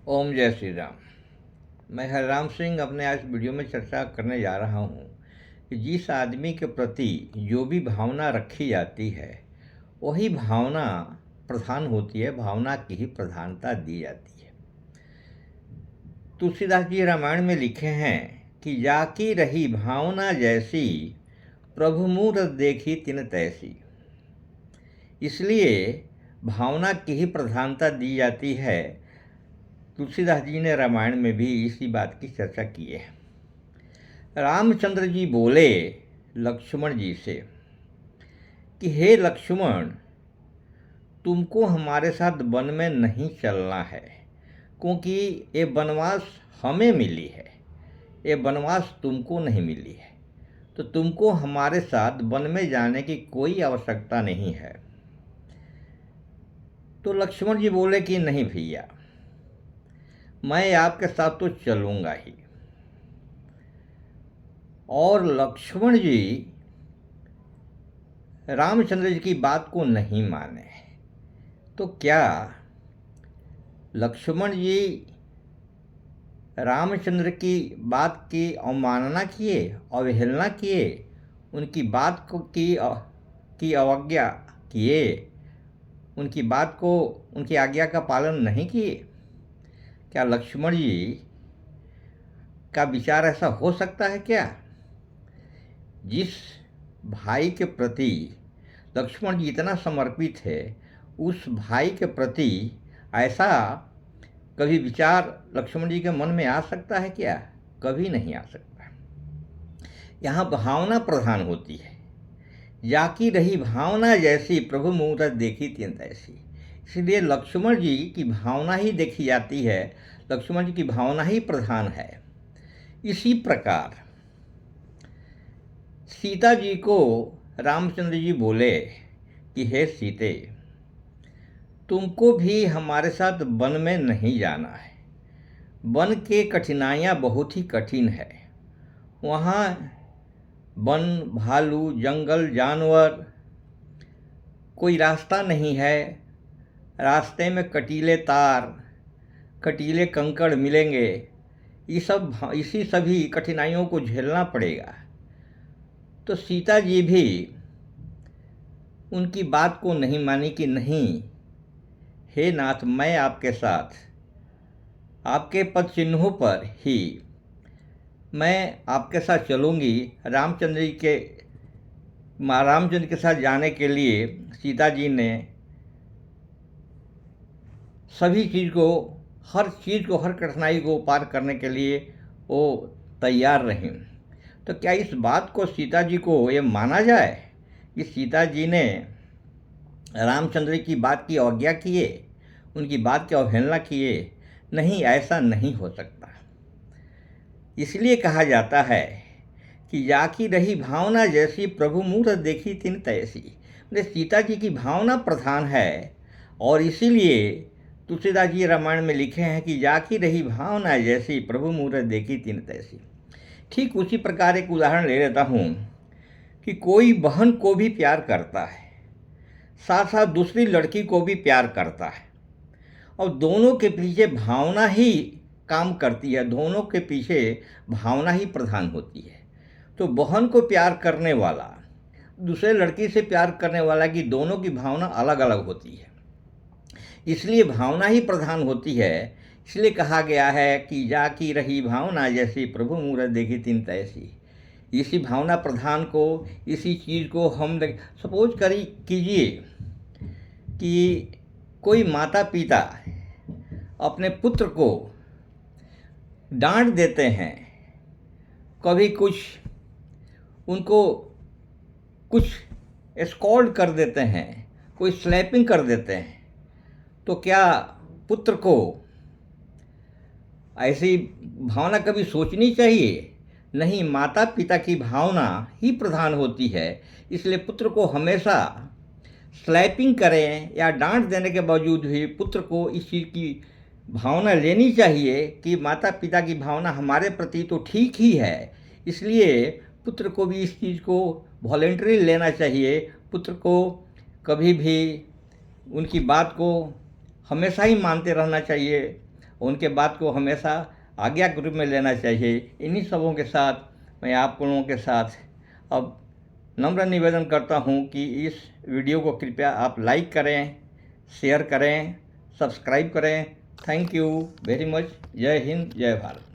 ओम जय श्री राम। मैं हरराम सिंह अपने आज वीडियो में चर्चा करने जा रहा हूँ कि जिस आदमी के प्रति जो भी भावना रखी जाती है वही भावना प्रधान होती है, भावना की ही प्रधानता दी जाती है। तुलसीदास जी रामायण में लिखे हैं कि जाकी रही भावना जैसी, प्रभु मूरत देखी तिन तैसी। इसलिए भावना की ही प्रधानता दी जाती है। तुलसीदास जी ने रामायण में भी इसी बात की चर्चा की है। रामचंद्र जी बोले लक्ष्मण जी से कि हे लक्ष्मण, तुमको हमारे साथ वन में नहीं चलना है, क्योंकि ये वनवास हमें मिली है, ये वनवास तुमको नहीं मिली है, तो तुमको हमारे साथ वन में जाने की कोई आवश्यकता नहीं है। तो लक्ष्मण जी बोले कि नहीं भैया, मैं आपके साथ तो चलूँगा ही। और लक्ष्मण जी रामचंद्र जी की बात को नहीं माने। तो क्या लक्ष्मण जी रामचंद्र की बात की अवमानना किए, अवहेलना किए, उनकी बात को की अवज्ञा किए, उनकी बात को, उनकी आज्ञा का पालन नहीं किए? क्या लक्ष्मण जी का विचार ऐसा हो सकता है क्या? जिस भाई के प्रति लक्ष्मण जी इतना समर्पित है, उस भाई के प्रति ऐसा कभी विचार लक्ष्मण जी के मन में आ सकता है क्या? कभी नहीं आ सकता। यहाँ भावना प्रधान होती है। जाकी रही भावना जैसी, प्रभु मूरत देखी तिन तैसी। इसलिए लक्ष्मण जी की भावना ही देखी जाती है, लक्ष्मण जी की भावना ही प्रधान है। इसी प्रकार सीता जी को रामचंद्र जी बोले कि हे सीते, तुमको भी हमारे साथ वन में नहीं जाना है। वन के कठिनाइयाँ बहुत ही कठिन है। वहाँ वन, भालू, जंगल, जानवर, कोई रास्ता नहीं है। रास्ते में कटीले तार, कटीले कंकड़ मिलेंगे। इसी सभी कठिनाइयों को झेलना पड़ेगा। तो सीता जी भी उनकी बात को नहीं मानी कि नहीं, हे नाथ, मैं आपके साथ, आपके पद चिन्हों पर ही मैं आपके साथ चलूँगी। रामचंद्र के साथ जाने के लिए सीता जी ने सभी चीज़ को, हर कठिनाई को पार करने के लिए वो तैयार रहीं। तो क्या इस बात को सीता जी को ये माना जाए कि सीता जी ने रामचंद्र की बात की अवज्ञा किए, उनकी बात की अवहेलना किए? नहीं, ऐसा नहीं हो सकता। इसलिए कहा जाता है कि जाकी रही भावना जैसी, प्रभु मूरत देखी तिन तैसी। सीता जी की भावना प्रधान है, और इसीलिए तुलसीदास जी रामायण में लिखे हैं कि जाकी रही भावना जैसी, प्रभु मूरत देखी तिन तैसी। ठीक उसी प्रकार एक उदाहरण ले लेता हूँ कि कोई बहन को भी प्यार करता है, साथ साथ दूसरी लड़की को भी प्यार करता है, और दोनों के पीछे भावना ही काम करती है, दोनों के पीछे भावना ही प्रधान होती है। तो बहन को प्यार करने वाला, दूसरे लड़की से प्यार करने वाला की दोनों की भावना अलग अलग होती है। इसलिए भावना ही प्रधान होती है। इसलिए कहा गया है कि जाकी रही भावना जैसी, प्रभु मूरत देखी तिन तैसी। इसी भावना प्रधान को, इसी चीज़ को हम सपोज कीजिए कि कोई माता पिता अपने पुत्र को डांट देते हैं, कभी उनको कुछ स्कॉल्ड कर देते हैं, कोई स्लैपिंग कर देते हैं, तो क्या पुत्र को ऐसी भावना कभी सोचनी चाहिए? नहीं, माता पिता की भावना ही प्रधान होती है। इसलिए पुत्र को हमेशा स्लैपिंग करें या डांट देने के बावजूद भी पुत्र को इस चीज़ की भावना लेनी चाहिए कि माता पिता की भावना हमारे प्रति तो ठीक ही है। इसलिए पुत्र को भी इस चीज़ को वॉलेंटरी लेना चाहिए। पुत्र को कभी भी उनकी बात को हमेशा ही मानते रहना चाहिए, उनके बात को हमेशा आज्ञा के रूप में लेना चाहिए। इन्हीं सबों के साथ मैं आप लोगों के साथ अब नम्र निवेदन करता हूँ कि इस वीडियो को कृपया आप लाइक करें, शेयर करें, सब्सक्राइब करें। Thank you very much. जय हिंद, जय भारत।